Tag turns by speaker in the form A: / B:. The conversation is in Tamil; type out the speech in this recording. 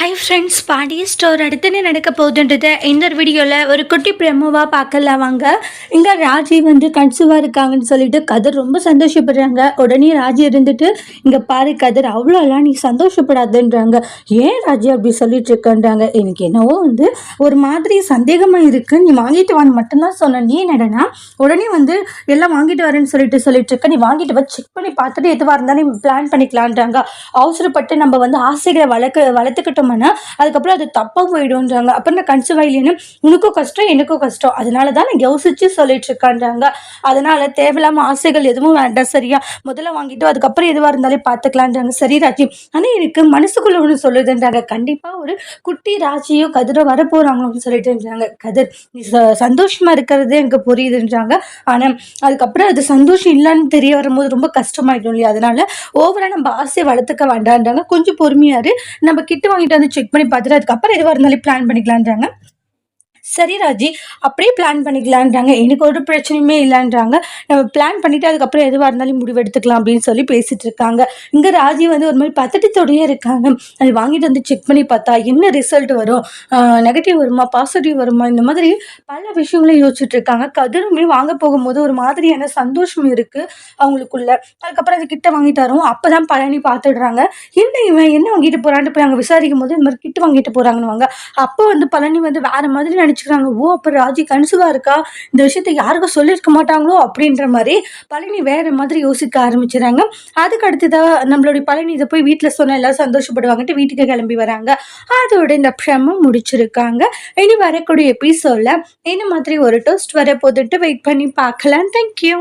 A: ஹாய் ஃப்ரெண்ட்ஸ், பாண்டிய ஸ்டோர் அடுத்து என்ன நடக்க போகுதுன்றத இந்த வீடியோவில் ஒரு குட்டி ப்ரெமோவாக பார்க்கலாம் வாங்க. இங்கே ராஜி வந்து கன்சீவாக இருக்காங்கன்னு சொல்லிட்டு கதிர் ரொம்ப சந்தோஷப்படுறாங்க. உடனே ராஜி இருந்துட்டு, இங்கே பாரு கதிர், அவ்வளோலாம் நீ சந்தோஷப்படாதுன்றாங்க. ஏன் ராஜி அப்படி சொல்லிட்டு இருக்கன்றாங்க. எனக்கு என்னவோ வந்து ஒரு மாதிரி சந்தேகமாக இருக்குது, நீ வாங்கிட்டு வான்னு மட்டும்தான் சொன்னேன், நீ என்னடனா உடனே வந்து எல்லாம் வாங்கிட்டு வரேன்னு சொல்லிட்டு இருக்க, நீ வாங்கிட்டு வா, செக் பண்ணி பார்த்துட்டு எதுவாக இருந்தாலும் பிளான் பண்ணிக்கலான்றாங்க. அவசரப்பட்டு நம்ம வந்து ஆசைகளை வளர்த்துக்கிட்டோம், அதுக்கப்புறம் அது தப்பா போயிடும்ன்றாங்க. அப்புறம் நான் கன்சீவ் ஆகலைன்னு உனக்கும் கஷ்டம் எனக்கும் கஷ்டம், அதனால தான் நான் யோசிச்சு சொல்லிட்டு இருக்கான்றாங்க. அதனால தேவையில்லாம ஆசைகள் எதுவும் வேண்டாம், சரியா? முதல்ல வாங்கிட்டு அதுக்கப்புறம் எதுவாக இருந்தாலே பார்த்துக்கலான்றாங்க. சரி ராஜி, ஆனால் எனக்கு மனசுக்குள்ள ஒன்று சொல்லுதுன்றாங்க. கண்டிப்பா ஒரு குட்டி ராஜியோ கதிரோ வரப்போறாங்களோன்னு சொல்லிட்டுன்றாங்க. கதிர், நீ சந்தோஷமா இருக்கிறது எனக்கு புரியுதுன்றாங்க. ஆனா அதுக்கப்புறம் அது சந்தோஷம் இல்லைன்னு தெரிய வரும்போது ரொம்ப கஷ்டமாயிடும் இல்லையா? அதனால ஓவரா நம்ம ஆசையை வளர்த்துக்க வேண்டான்றாங்க. கொஞ்சம் பொறுமையாரு, நம்ம கிட்ட வாங்கிட்டு வந்து செக் பண்ணி பார்த்துட்டு அதுக்கப்புறம் எதுவாக இருந்தாலும் பிளான் பண்ணிக்கலான்றாங்க. சரி ராஜி, அப்படியே பிளான் பண்ணிக்கலான்றாங்க. எனக்கு ஒரு பிரச்சனையுமே இல்லைன்றாங்க. நம்ம பிளான் பண்ணிவிட்டு அதுக்கப்புறம் எதுவாக இருந்தாலும் முடிவு எடுத்துக்கலாம் அப்படின்னு சொல்லி பேசிகிட்டு இருக்காங்க. இங்கே ராஜி வந்து ஒரு மாதிரி பதட்டத்தோடையே இருக்காங்க. அது வாங்கிட்டு வந்து செக் பண்ணி பார்த்தா என்ன ரிசல்ட் வரும், நெகட்டிவ் வருமா பாசிட்டிவ் வருமா, இந்த மாதிரி பல விஷயங்களையும் யோசிச்சுட்டு இருக்காங்க. கதிருமே வாங்க போகும்போது ஒரு மாதிரியான சந்தோஷம் இருக்குது அவங்களுக்குள்ள. அதுக்கப்புறம் அது கிட்ட வாங்கிட்டு வரும். அப்போ தான் பழனி பார்த்துடுறாங்க. என்ன இவன் என்ன வாங்கிட்டு போகிறான்ட்டு போய் அங்கே விசாரிக்கும் போது இந்த மாதிரி கிட்ட வாங்கிட்டு போகிறாங்கன்னு. அப்போ வந்து பழனி வந்து வேறு மாதிரி நினச்சிக்கிறாங்க. ஓ, அப்போ ராஜி கன்சீவா இருக்கா, இந்த விஷயத்த யாருக்கும் சொல்லியிருக்க மாட்டாங்களோ அப்படின்ற மாதிரி பழனி வேற மாதிரி யோசிக்க ஆரம்பிச்சுறாங்க. அதுக்கு அடுத்ததாக நம்மளுடைய பழனி இதை போய் வீட்டில் சொன்னால் எல்லாம் சந்தோஷப்படுவாங்கட்டு வீட்டுக்கு கிளம்பி வராங்க. அதோட இந்த ப்ரெமோ முடிச்சிருக்காங்க. இனி வரக்கூடிய எபிசோடில் இந்த மாதிரி ஒரு டோஸ்ட் வர போதுட்டு வெயிட் பண்ணி பார்க்கலாம். தேங்க்யூ.